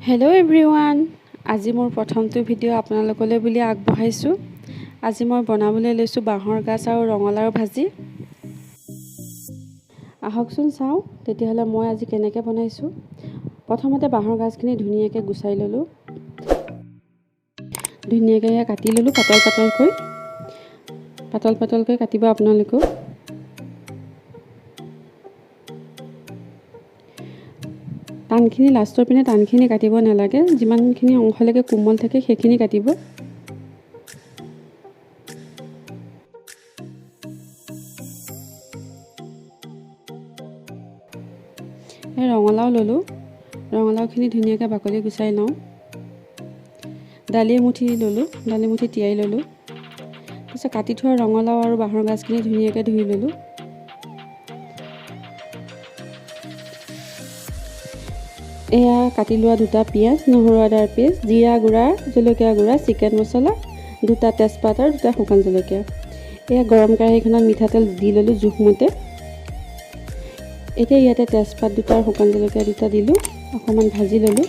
Hello' everyone, আজি মোৰ প্ৰথমটো ভিডিঅ' আপোনালোকলৈ বুলি আগবঢ়াইছোঁ। আজি মই বনাবলৈ লৈছোঁ বাঁহৰ গাজ আৰু ৰঙালাওৰ ভাজি। আহকচোন চাওঁ তেতিয়াহ'লে মই আজি কেনেকৈ বনাইছোঁ। প্ৰথমতে বাঁহৰ গাজখিনি ধুনীয়াকৈ গুচাই ল'লোঁ, ধুনীয়াকৈ কাটি ল'লোঁ পাতল পাতলকৈ কাটিব আপোনালোকেও। টানখিনি লাষ্টৰ পিনে টানখিনি কাটিব নালাগে, যিমানখিনি অংশলৈকে কোমল থাকে সেইখিনি কাটিব। ৰঙালাও ল'লোঁ, ৰঙালাওখিনি ধুনীয়াকৈ বাকলি গুচাই লওঁ। দালি এমুঠি ল'লোঁ, দালি এমুঠি তিয়াই ল'লোঁ। তাৰপিছত কাটি থোৱা ৰঙালাও আৰু বাঁহৰ গাজখিনি ধুনীয়াকৈ ধুই ল'লোঁ। এয়া কাটি লোৱা দুটা পিঁয়াজ, নহৰু আদাৰ পেষ্ট, জিৰা গুড়া, জলকীয়া গুড়া, চিকেন মছলা, দুটা তেজপাত আৰু দুটা শুকান জলকীয়া। এয়া গৰম কেৰাহীখনত মিঠাতেল দি ল'লোঁ জোখমতে। এতিয়া ইয়াতে তেজপাত দুটা আৰু শুকান জলকীয়া দুটা দিলোঁ, অকণমান ভাজি ল'লোঁ।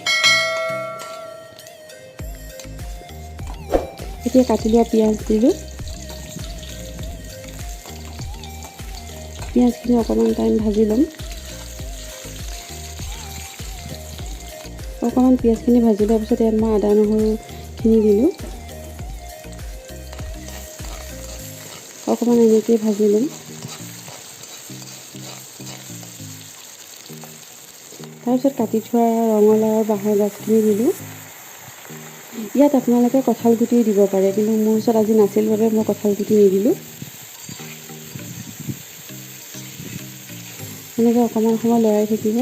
এতিয়া কাটি লোৱা পিঁয়াজ দিলোঁ। পিঁয়াজখিনি অকণমান টাইম ভাজি ল'ম। অকণমান পিঁয়াজখিনি ভাজি লোৱাৰ পিছত ইয়াত মই আদা নহৰুখিনি দিলোঁ। অকণমান এনেকৈয়ে ভাজি ল'ম। তাৰপিছত কাটি থোৱা ৰঙালাও আৰু বাঁহৰ গাজখিনি দিলোঁ। ইয়াত আপোনালোকে কঁঠাল গুটি দিব পাৰে, কিন্তু মোৰ ওচৰত আজি নাছিল বাবে মই কঁঠাল গুটি নিদিলোঁ। এনেকৈ অকণমান সময় লৰাই থাকিব।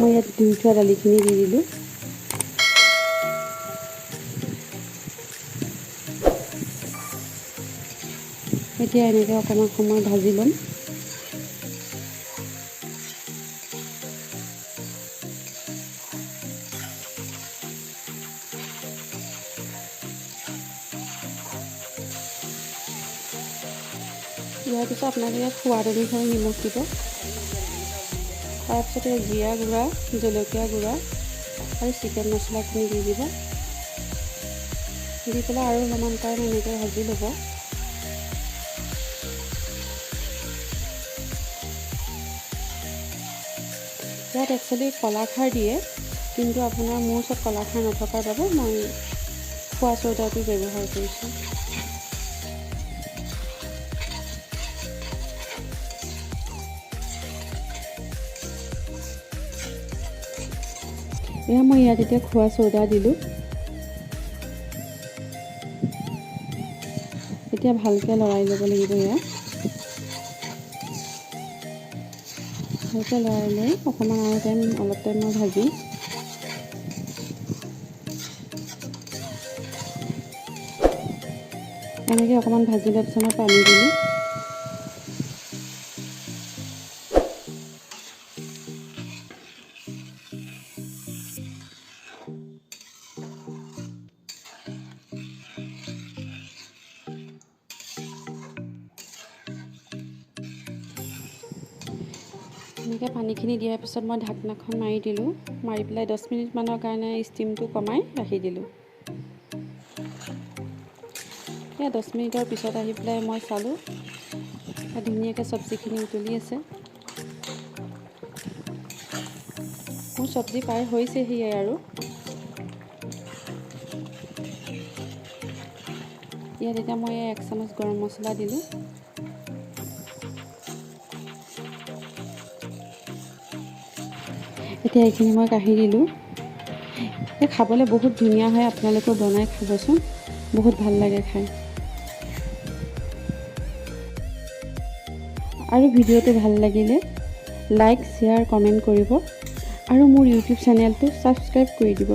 মই ইয়াত ধুই থোৱা দালিখিনি দি দিলোঁ। এতিয়া এনেকৈ অকণমান সময় ভাজি ল'ম। ইয়াৰ পিছত আপোনালোকে ইয়াত সোৱাদ অনুসৰি নিমখ দিব। তাৰপিছতে জিৰা গুড়া, জলকীয়া গুড়া আৰু চিকেন মছলাখিনি দি দিব। দি পেলাই আৰু অলপমান টাইম এনেকৈ ভাজি ল'ব। ইয়াত একচুৱেলি কলাখাৰ দিয়ে, কিন্তু আপোনাৰ মোৰ ওচৰত কলাখাৰ নথকাৰ বাবে মই খোৱা চ'দাটো ব্যৱহাৰ কৰিছোঁ। এয়া মই ইয়াত এতিয়া খোৱা চ'দা দিলোঁ। এতিয়া ভালকৈ লৰাই ল'ব লাগিব। ইয়াত ভালকৈ লৰাই লৈ অকণমান আৰু অলপ টাইম মই ভাজি এনেকৈ অকণমান ভাজি লোৱাৰ পিছত মই পানী দিলোঁ। এনেকৈ পানীখিনি দিয়াৰ পিছত মই ঢাকনাখন মাৰি দিলোঁ। মাৰি পেলাই 10 মিনিটমানৰ কাৰণে ষ্টিমটো কমাই ৰাখি দিলোঁ। সেয়া 10 মিনিটৰ পিছত আহি পেলাই মই চালোঁ, ধুনীয়াকৈ চব্জিখিনি উতলি আছে। মোৰ চব্জি প্ৰায় হৈছেহি আৰু। ইয়াত এতিয়া মই 1 চামুচ গৰম মছলা দিলোঁ। এতিয়া এইখিনি মই কাঢ়ি দিলোঁ। খাবলৈ বহুত ধুনীয়া হয়, আপোনালোকেও বনাই খাবচোন, বহুত ভাল লাগে খাই। আৰু ভিডিঅ'টো ভাল লাগিলে লাইক, শ্বেয়াৰ, কমেণ্ট কৰিব আৰু মোৰ ইউটিউব চেনেলটো ছাবস্ক্ৰাইব কৰি দিব।